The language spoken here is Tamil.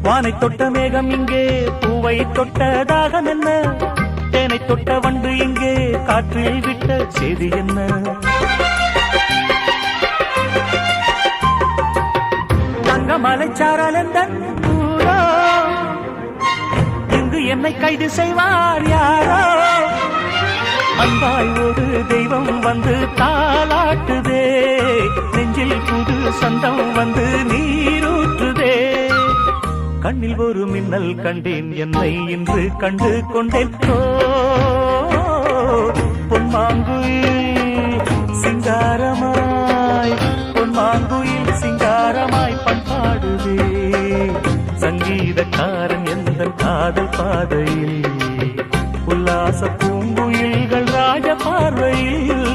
வானை தொட்ட மேகம் இங்கே பூவை தொட்ட தாகம் என்ன, தேனை தொட்ட வண்டு இங்கே காற்றில் விட்ட செய்தி என்ன. தங்க மலைச்சாரல் ஊரோ, இங்கு என்னை கைது செய்வார் யாரோ. அன்பாய் ஒரு தெய்வம் வந்து தாலாட்டுதே, நெஞ்சில் புது சொந்தம் வந்து நீரூற்றுதே. கண்ணில் ஒரு மின்னல் கண்டேன், என்னை இன்று கண்டு கொண்டேன். பொன்மாங்குயில் சிங்காரமாய், பொன்மாங்குயில் சிங்காரமாய் பண்பாடுதே. சங்கீதக்காரன் எந்த காதல் பாதையில், உல்லாச பூங்குயில்கள் ராஜ பார்வையில்.